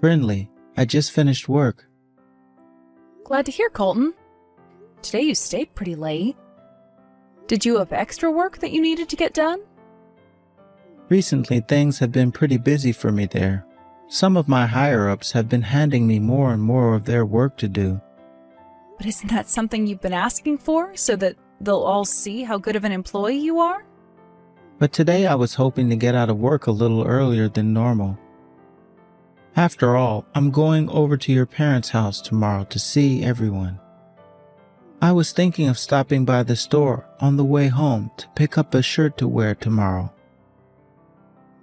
Friendly. I just finished work. Glad to hear, Colton. Today you stayed pretty late. Did you have extra work that you needed to get done? Recently, things have been pretty busy for me there. Some of my higher-ups have been handing me more and more of their work to do. But isn't that something you've been asking for, so that they'll all see how good of an employee you are? But today I was hoping to get out of work a little earlier than normal. After all, I'm going over to your parents' house tomorrow to see everyone. I was thinking of stopping by the store on the way home to pick up a shirt to wear tomorrow.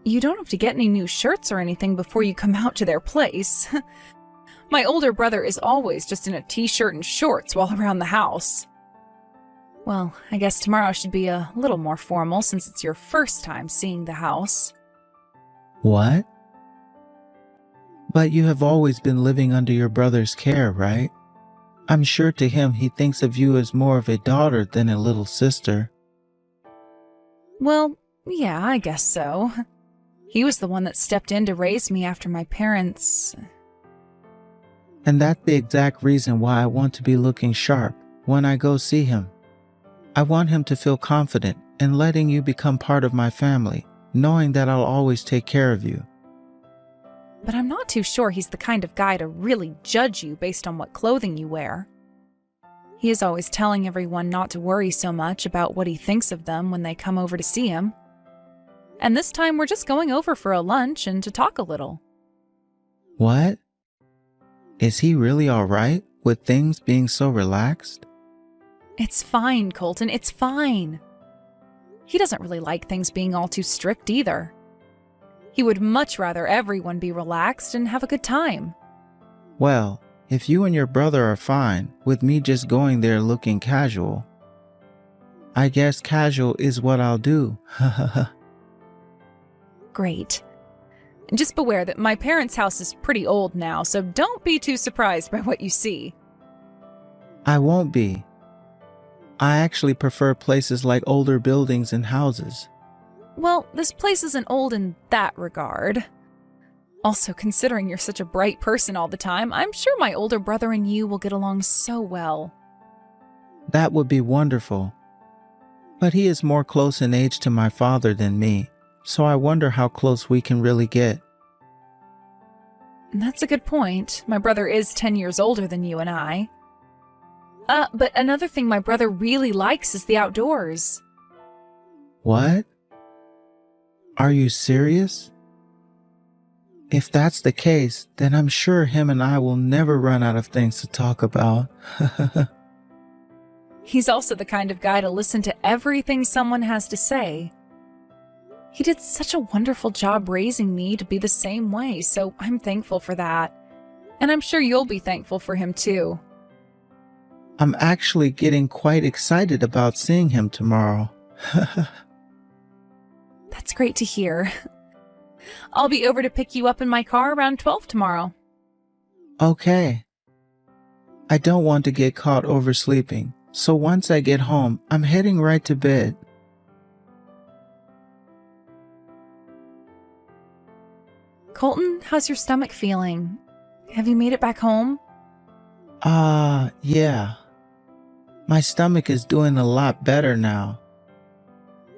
You don't have to get any new shirts or anything before you come out to their place. My older brother is always just in a t-shirt and shorts while around the house. Well, I guess tomorrow should be a little more formal since it's your first time seeing the house. What? But you have always been living under your brother's care, right? I'm sure to him he thinks of you as more of a daughter than a little sister. Well, yeah, I guess so. He was the one that stepped in to raise me after my parents. And that's the exact reason why I want to be looking sharp when I go see him. I want him to feel confident in letting you become part of my family, knowing that I'll always take care of you. But I'm not too sure he's the kind of guy to really judge you based on what clothing you wear. He is always telling everyone not to worry so much about what he thinks of them when they come over to see him. And this time we're just going over for a lunch and to talk a little. What? Is he really all right with things being so relaxed? It's fine, Colton, it's fine. He doesn't really like things being all too strict either. He would much rather everyone be relaxed and have a good time. Well, if you and your brother are fine with me just going there looking casual, I guess casual is what I'll do. Great. Just beware that my parents' house is pretty old now, so don't be too surprised by what you see. I won't be. I actually prefer places like older buildings and houses. Well, this place isn't old in that regard. Also, considering you're such a bright person all the time, I'm sure my older brother and you will get along so well. That would be wonderful. But he is more close in age to my father than me, so I wonder how close we can really get. That's a good point. My brother is 10 years older than you and I. But another thing my brother really likes is the outdoors. What? Are you serious? If that's the case, then I'm sure him and I will never run out of things to talk about. He's also the kind of guy to listen to everything someone has to say. He did such a wonderful job raising me to be the same way, so I'm thankful for that. And I'm sure you'll be thankful for him too. I'm actually getting quite excited about seeing him tomorrow. That's great to hear. I'll be over to pick you up in my car around 12 tomorrow. Okay. I don't want to get caught oversleeping, so once I get home, I'm heading right to bed. Colton, how's your stomach feeling? Have you made it back home? Yeah. My stomach is doing a lot better now.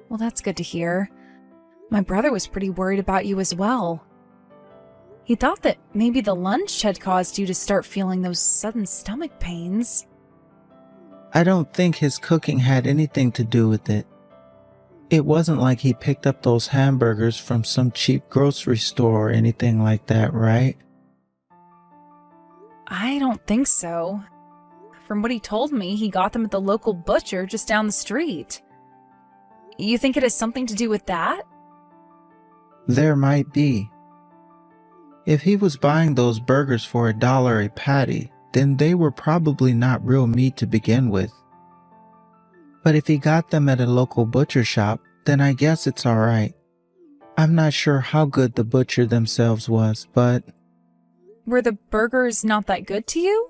Well, that's good to hear. My brother was pretty worried about you as well. He thought that maybe the lunch had caused you to start feeling those sudden stomach pains. I don't think his cooking had anything to do with it. It wasn't like he picked up those hamburgers from some cheap grocery store or anything like that, right? I don't think so. From what he told me, he got them at the local butcher just down the street. You think it has something to do with that? There might be. If he was buying those burgers for $1 a patty, then they were probably not real meat to begin with. But if he got them at a local butcher shop, then I guess it's alright. I'm not sure how good the butcher themselves was, but... Were the burgers not that good to you?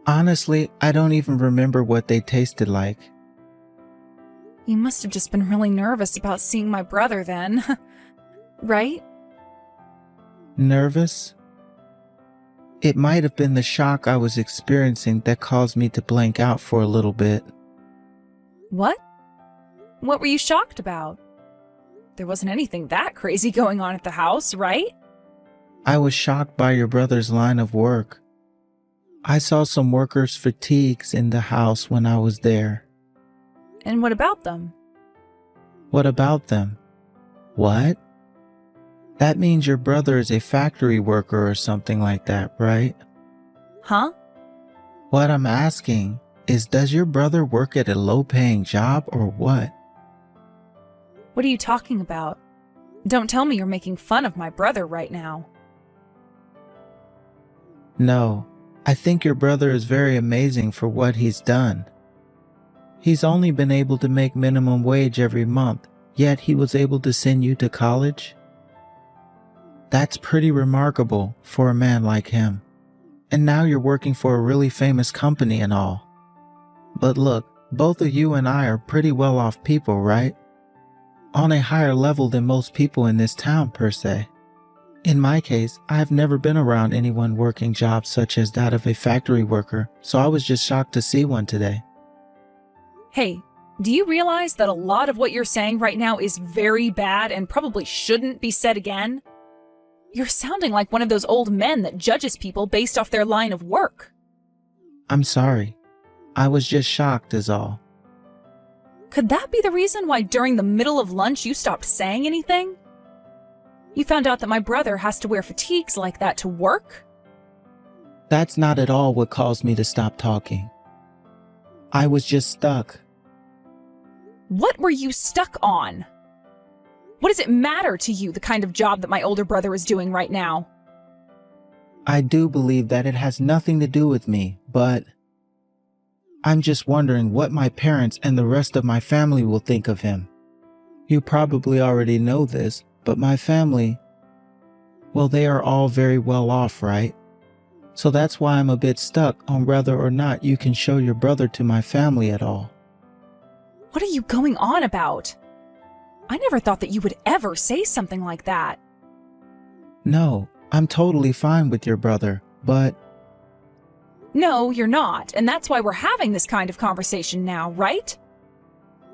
Honestly, I don't even remember what they tasted like. You must have just been really nervous about seeing my brother then. Right? Nervous? It might have been the shock I was experiencing that caused me to blank out for a little bit. What? What were you shocked about? There wasn't anything that crazy going on at the house, right? I was shocked by your brother's line of work. I saw some workers' fatigues in the house when I was there. And what about them? What about them? What? That means your brother is a factory worker or something like that, right? Huh? What I'm asking is, does your brother work at a low-paying job or what? What are you talking about? Don't tell me you're making fun of my brother right now. No, I think your brother is very amazing for what he's done. He's only been able to make minimum wage every month, yet he was able to send you to college? That's pretty remarkable for a man like him. And now you're working for a really famous company and all. But look, both of you and I are pretty well off people, right? On a higher level than most people in this town per se. In my case, I've never been around anyone working jobs such as that of a factory worker, so I was just shocked to see one today. Hey, do you realize that a lot of what you're saying right now is very bad and probably shouldn't be said again? You're sounding like one of those old men that judges people based off their line of work. I'm sorry. I was just shocked is all. Could that be the reason why during the middle of lunch you stopped saying anything? You found out that my brother has to wear fatigues like that to work? That's not at all what caused me to stop talking. I was just stuck. What were you stuck on? What does it matter to you, the kind of job that my older brother is doing right now? I do believe that it has nothing to do with me, but I'm just wondering what my parents and the rest of my family will think of him. You probably already know this, but my family, well, they are all very well off, right? So that's why I'm a bit stuck on whether or not you can show your brother to my family at all. What are you going on about? I never thought that you would ever say something like that. No, I'm totally fine with your brother, but... No, you're not, and that's why we're having this kind of conversation now, right?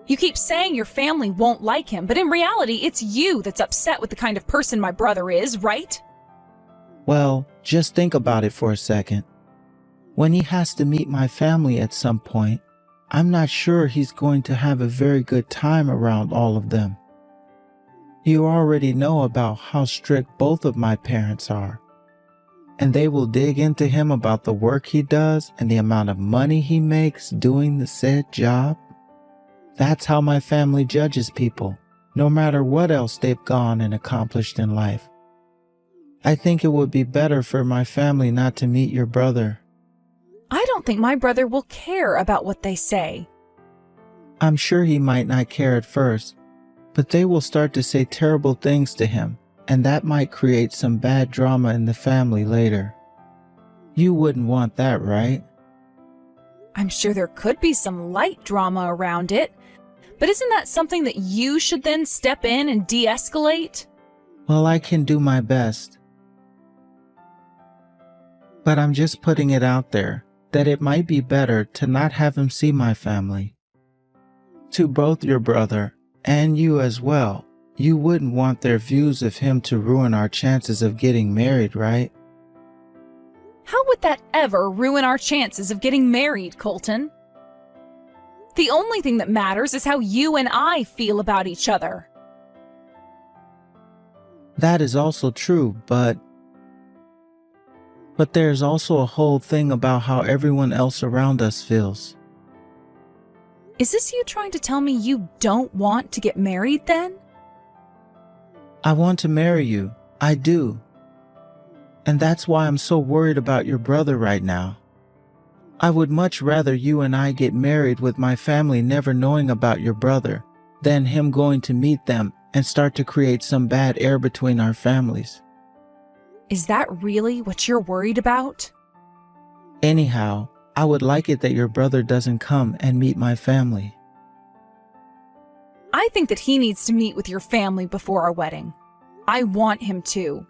You keep saying your family won't like him, but in reality, it's you that's upset with the kind of person my brother is, right? Well, just think about it for a second. When he has to meet my family at some point, I'm not sure he's going to have a very good time around all of them. You already know about how strict both of my parents are, and they will dig into him about the work he does and the amount of money he makes doing the said job. That's how my family judges people, no matter what else they've gone and accomplished in life. I think it would be better for my family not to meet your brother. I don't think my brother will care about what they say. I'm sure he might not care at first, but they will start to say terrible things to him, and that might create some bad drama in the family later. You wouldn't want that, right? I'm sure there could be some light drama around it, but isn't that something that you should then step in and de-escalate? Well, I can do my best. But I'm just putting it out there that it might be better to not have him see my family. To both your brother and you as well, you wouldn't want their views of him to ruin our chances of getting married, right? How would that ever ruin our chances of getting married, Colton? The only thing that matters is how you and I feel about each other. That is also true, but there's also a whole thing about how everyone else around us feels. Is this you trying to tell me you don't want to get married then? I want to marry you. I do. And that's why I'm so worried about your brother right now. I would much rather you and I get married with my family never knowing about your brother than him going to meet them and start to create some bad air between our families. Is that really what you're worried about? Anyhow, I would like it that your brother doesn't come and meet my family. I think that he needs to meet with your family before our wedding. I want him to.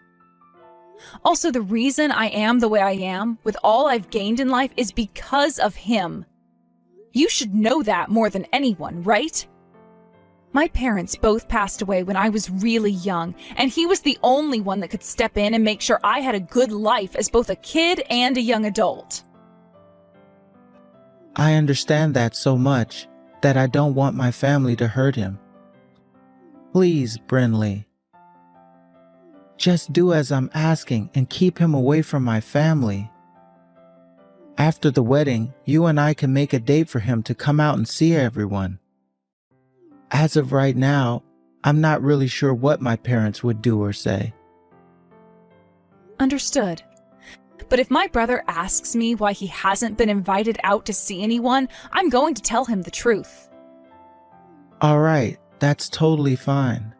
Also, the reason I am the way I am, with all I've gained in life, is because of him. You should know that more than anyone, right? My parents both passed away when I was really young, and he was the only one that could step in and make sure I had a good life as both a kid and a young adult. I understand that so much that I don't want my family to hurt him. Please, Brinley. Just do as I'm asking and keep him away from my family. After the wedding, you and I can make a date for him to come out and see everyone. As of right now, I'm not really sure what my parents would do or say. Understood. But if my brother asks me why he hasn't been invited out to see anyone, I'm going to tell him the truth. All right, that's totally fine.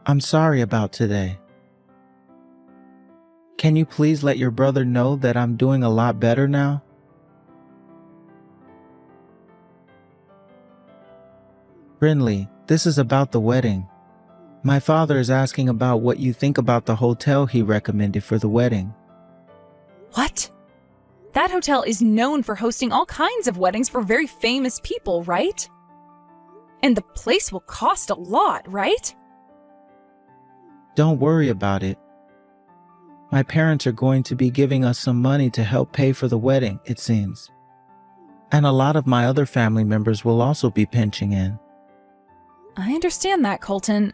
I'm sorry about today. Can you please let your brother know that I'm doing a lot better now? Brinley, this is about the wedding. My father is asking about what you think about the hotel he recommended for the wedding. What? That hotel is known for hosting all kinds of weddings for very famous people, right? And the place will cost a lot, right? Don't worry about it. My parents are going to be giving us some money to help pay for the wedding, it seems. And a lot of my other family members will also be pitching in. I understand that, Colton.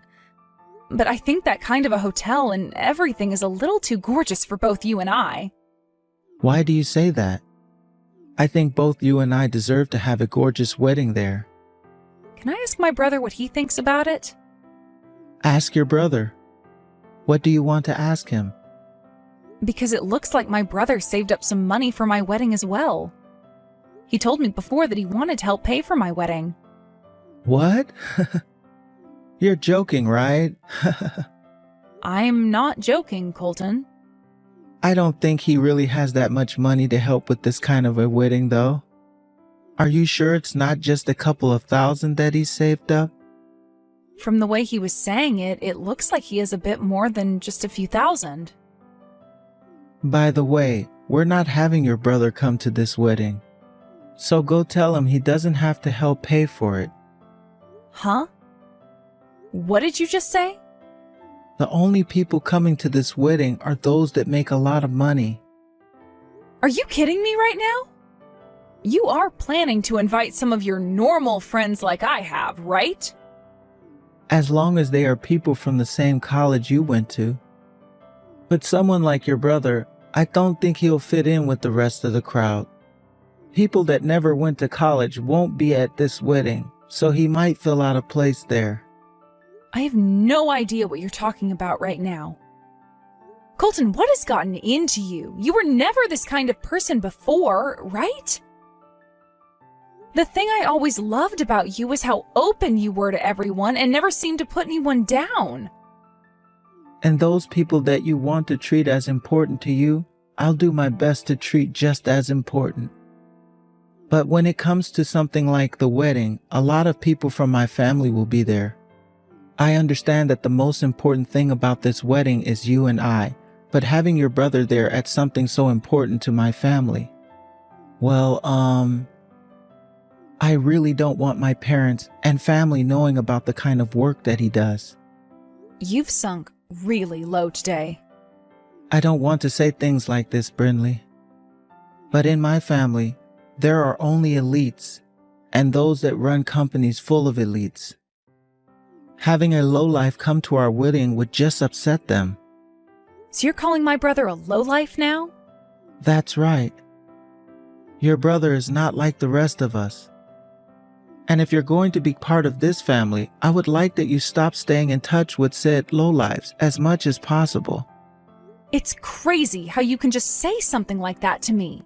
But I think that kind of a hotel and everything is a little too gorgeous for both you and I. Why do you say that? I think both you and I deserve to have a gorgeous wedding there. Can I ask my brother what he thinks about it? Ask your brother. What do you want to ask him? Because it looks like my brother saved up some money for my wedding as well. He told me before that he wanted to help pay for my wedding. What? You're joking, right? I'm not joking, Colton. I don't think he really has that much money to help with this kind of a wedding, though. Are you sure it's not just a couple of thousand that he's saved up? From the way he was saying it, it looks like he has a bit more than just a few thousand. By the way, we're not having your brother come to this wedding. So go tell him he doesn't have to help pay for it. Huh? What did you just say? The only people coming to this wedding are those that make a lot of money. Are you kidding me right now? You are planning to invite some of your normal friends like I have, right? As long as they are people from the same college you went to. But someone like your brother, I don't think he'll fit in with the rest of the crowd. People that never went to college won't be at this wedding, so he might feel out of place there. I have no idea what you're talking about right now. Colton, what has gotten into you? You were never this kind of person before, right? The thing I always loved about you was how open you were to everyone and never seemed to put anyone down. And those people that you want to treat as important to you, I'll do my best to treat just as important. But when it comes to something like the wedding, a lot of people from my family will be there. I understand that the most important thing about this wedding is you and I, but having your brother there at something so important to my family, well, I really don't want my parents and family knowing about the kind of work that he does. You've sunk really low today. I don't want to say things like this, Brinley. But in my family, there are only elites, and those that run companies full of elites. Having a lowlife come to our wedding would just upset them. So you're calling my brother a lowlife now? That's right. Your brother is not like the rest of us. And if you're going to be part of this family, I would like that you stop staying in touch with said lowlives as much as possible. It's crazy how you can just say something like that to me.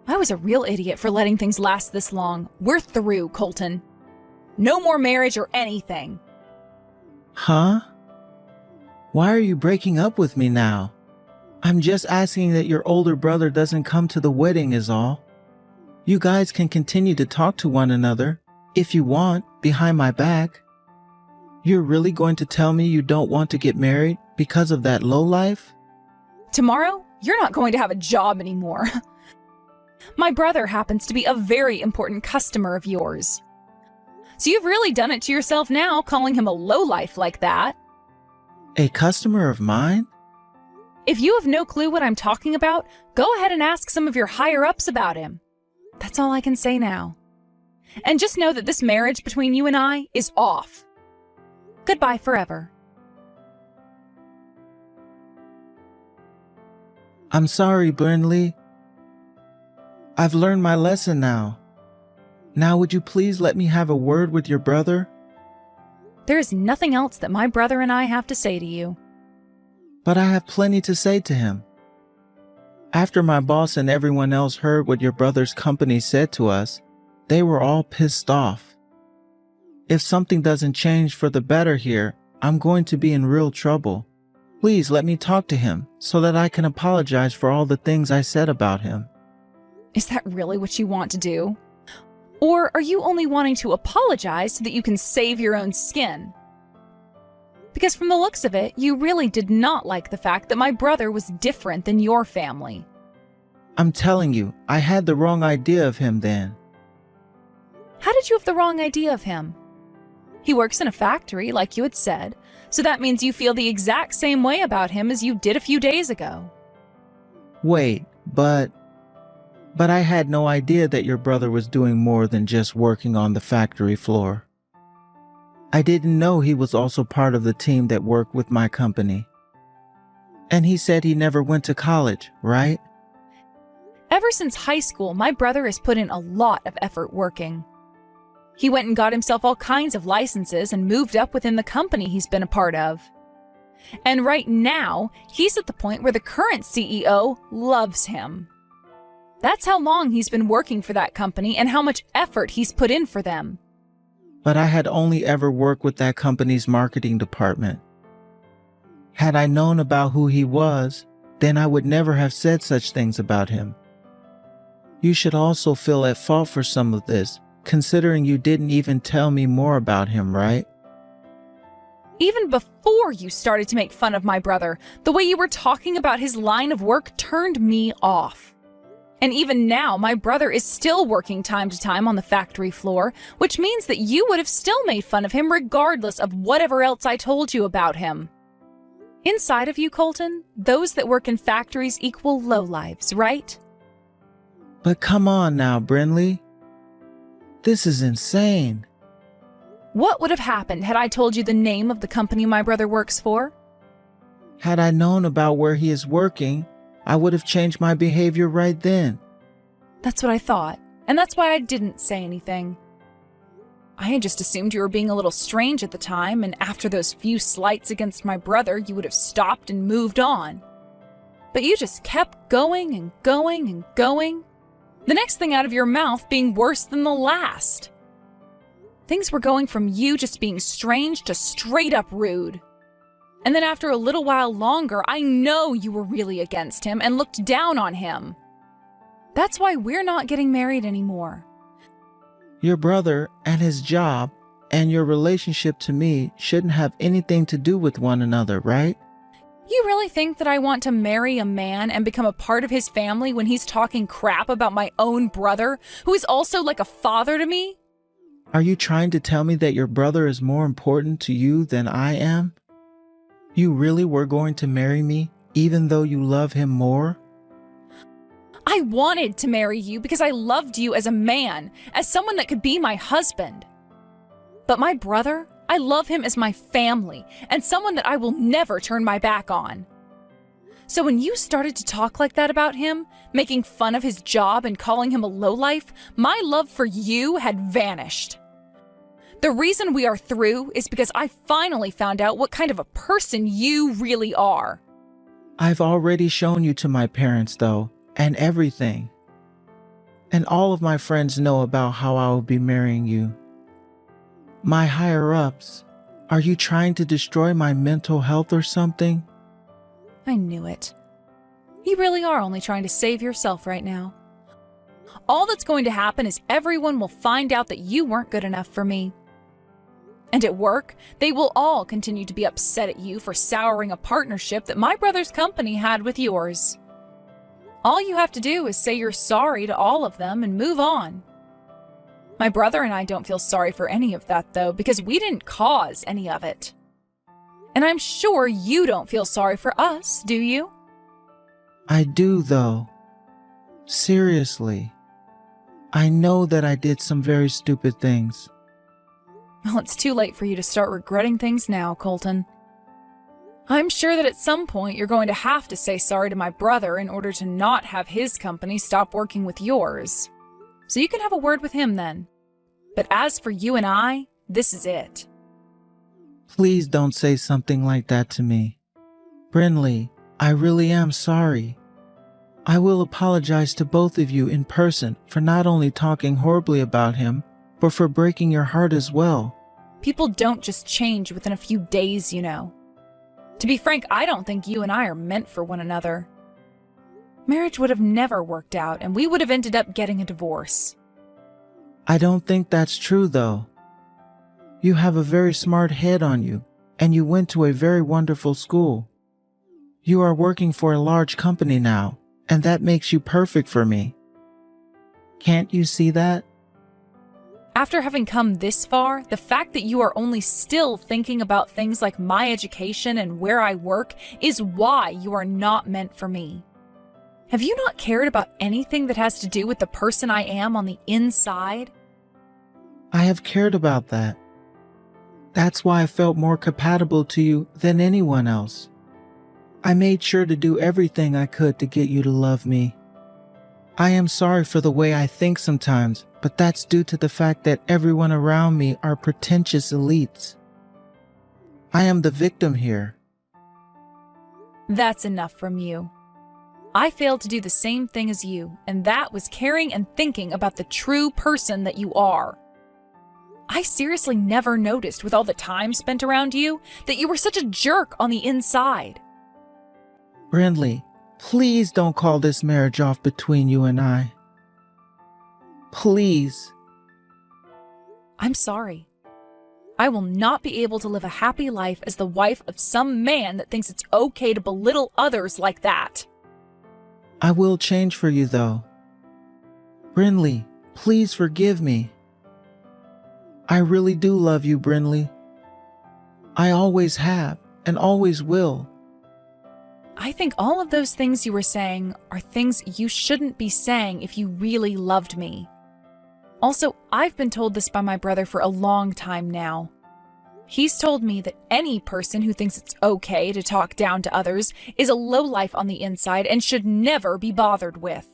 I was a real idiot for letting things last this long. We're through, Colton. No more marriage or anything. Huh? Why are you breaking up with me now? I'm just asking that your older brother doesn't come to the wedding is all. You guys can continue to talk to one another, if you want, behind my back. You're really going to tell me you don't want to get married because of that lowlife? Tomorrow, you're not going to have a job anymore. My brother happens to be a very important customer of yours. So you've really done it to yourself now, calling him a lowlife like that. A customer of mine? If you have no clue what I'm talking about, go ahead and ask some of your higher-ups about him. That's all I can say now. And just know that this marriage between you and I is off. Goodbye forever. I'm sorry, Burnley. I've learned my lesson now. Now would you please let me have a word with your brother? There is nothing else that my brother and I have to say to you. But I have plenty to say to him. After my boss and everyone else heard what your brother's company said to us, they were all pissed off. If something doesn't change for the better here, I'm going to be in real trouble. Please let me talk to him so that I can apologize for all the things I said about him. Is that really what you want to do? Or are you only wanting to apologize so that you can save your own skin? Because from the looks of it, you really did not like the fact that my brother was different than your family. I'm telling you, I had the wrong idea of him then. How did you have the wrong idea of him? He works in a factory, like you had said, so that means you feel the exact same way about him as you did a few days ago. Wait, but I had no idea that your brother was doing more than just working on the factory floor. I didn't know he was also part of the team that worked with my company. And he said he never went to college, right? Ever since high school, my brother has put in a lot of effort working. He went and got himself all kinds of licenses and moved up within the company he's been a part of. And right now, he's at the point where the current CEO loves him. That's how long he's been working for that company and how much effort he's put in for them. But I had only ever worked with that company's marketing department. Had I known about who he was, then I would never have said such things about him. You should also feel at fault for some of this, considering you didn't even tell me more about him, right? Even before you started to make fun of my brother, the way you were talking about his line of work turned me off. And even now, my brother is still working time to time on the factory floor, which means that you would have still made fun of him regardless of whatever else I told you about him. Inside of you, Colton, those that work in factories equal lowlives, right? But come on now, Brinley. This is insane. What would have happened had I told you the name of the company my brother works for? Had I known about where he is working, I would have changed my behavior right then. That's what I thought, and that's why I didn't say anything. I had just assumed you were being a little strange at the time, and after those few slights against my brother, you would have stopped and moved on. But you just kept going and going and going, the next thing out of your mouth being worse than the last. Things were going from you just being strange to straight up rude. And then after a little while longer, I know you were really against him and looked down on him. That's why we're not getting married anymore. Your brother and his job and your relationship to me shouldn't have anything to do with one another, right? You really think that I want to marry a man and become a part of his family when he's talking crap about my own brother, who is also like a father to me? Are you trying to tell me that your brother is more important to you than I am? You really were going to marry me, even though you love him more? I wanted to marry you because I loved you as a man, as someone that could be my husband. But my brother, I love him as my family, and someone that I will never turn my back on. So when you started to talk like that about him, making fun of his job and calling him a lowlife, my love for you had vanished. The reason we are through is because I finally found out what kind of a person you really are. I've already shown you to my parents, though, and everything. And all of my friends know about how I will be marrying you. My higher-ups, are you trying to destroy my mental health or something? I knew it. You really are only trying to save yourself right now. All that's going to happen is everyone will find out that you weren't good enough for me. And at work, they will all continue to be upset at you for souring a partnership that my brother's company had with yours. All you have to do is say you're sorry to all of them and move on. My brother and I don't feel sorry for any of that, though, because we didn't cause any of it. And I'm sure you don't feel sorry for us, do you? I do, though. Seriously. I know that I did some very stupid things. Well, it's too late for you to start regretting things now, Colton. I'm sure that at some point you're going to have to say sorry to my brother in order to not have his company stop working with yours. So you can have a word with him then. But as for you and I, this is it. Please don't say something like that to me. Brinley, I really am sorry. I will apologize to both of you in person for not only talking horribly about him, but for breaking your heart as well. People don't just change within a few days, you know. To be frank, I don't think you and I are meant for one another. Marriage would have never worked out, and we would have ended up getting a divorce. I don't think that's true, though. You have a very smart head on you, and you went to a very wonderful school. You are working for a large company now, and that makes you perfect for me. Can't you see that? After having come this far, the fact that you are only still thinking about things like my education and where I work is why you are not meant for me. Have you not cared about anything that has to do with the person I am on the inside? I have cared about that. That's why I felt more compatible to you than anyone else. I made sure to do everything I could to get you to love me. I am sorry for the way I think sometimes, but that's due to the fact that everyone around me are pretentious elites. I am the victim here. That's enough from you. I failed to do the same thing as you, and that was caring and thinking about the true person that you are. I seriously never noticed, with all the time spent around you, that you were such a jerk on the inside. Brinley, please don't call this marriage off between you and I. Please. I'm sorry. I will not be able to live a happy life as the wife of some man that thinks it's okay to belittle others like that. I will change for you, though. Brinley, please forgive me. I really do love you, Brinley. I always have and always will. I think all of those things you were saying are things you shouldn't be saying if you really loved me. Also, I've been told this by my brother for a long time now. He's told me that any person who thinks it's okay to talk down to others is a lowlife on the inside and should never be bothered with.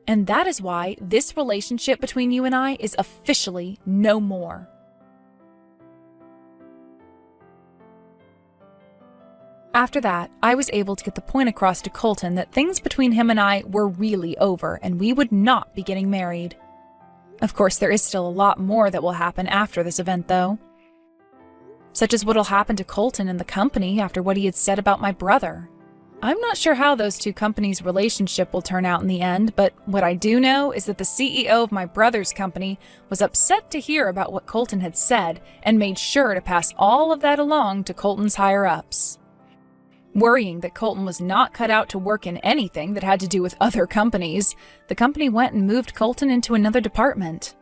And that is why this relationship between you and I is officially no more. After that, I was able to get the point across to Colton that things between him and I were really over and we would not be getting married. Of course, there is still a lot more that will happen after this event, though. Such as what'll happen to Colton and the company after what he had said about my brother. I'm not sure how those two companies' relationship will turn out in the end, but what I do know is that the CEO of my brother's company was upset to hear about what Colton had said and made sure to pass all of that along to Colton's higher-ups. Worrying that Colton was not cut out to work in anything that had to do with other companies, the company went and moved Colton into another department.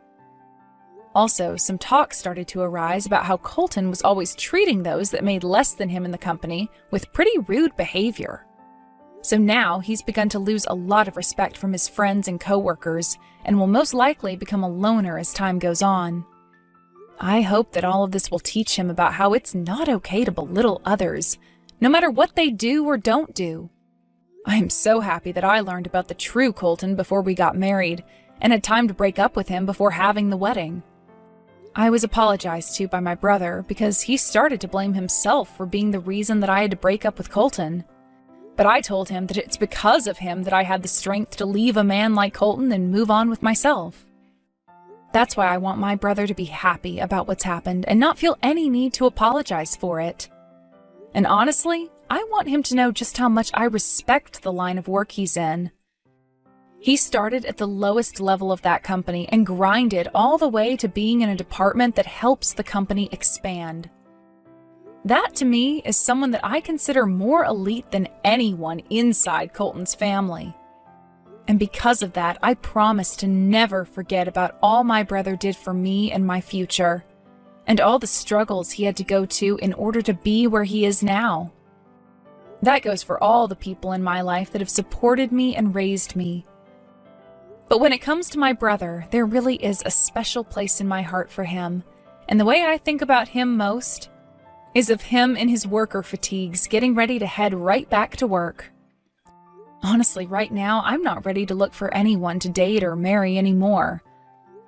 Also, some talk started to arise about how Colton was always treating those that made less than him in the company with pretty rude behavior. So now he's begun to lose a lot of respect from his friends and coworkers, and will most likely become a loner as time goes on. I hope that all of this will teach him about how it's not okay to belittle others, no matter what they do or don't do. I am so happy that I learned about the true Colton before we got married, and had time to break up with him before having the wedding. I was apologized to by my brother because he started to blame himself for being the reason that I had to break up with Colton. But I told him that it's because of him that I had the strength to leave a man like Colton and move on with myself. That's why I want my brother to be happy about what's happened and not feel any need to apologize for it. And honestly, I want him to know just how much I respect the line of work he's in. He started at the lowest level of that company and grinded all the way to being in a department that helps the company expand. That, to me, is someone that I consider more elite than anyone inside Colton's family. And because of that, I promise to never forget about all my brother did for me and my future, and all the struggles he had to go to in order to be where he is now. That goes for all the people in my life that have supported me and raised me. But when it comes to my brother, there really is a special place in my heart for him, and the way I think about him most is of him in his worker fatigues getting ready to head right back to work. Honestly, right now, I'm not ready to look for anyone to date or marry anymore.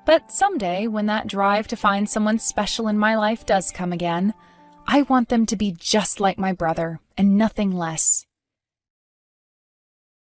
But someday, when that drive to find someone special in my life does come again, I want them to be just like my brother and nothing less.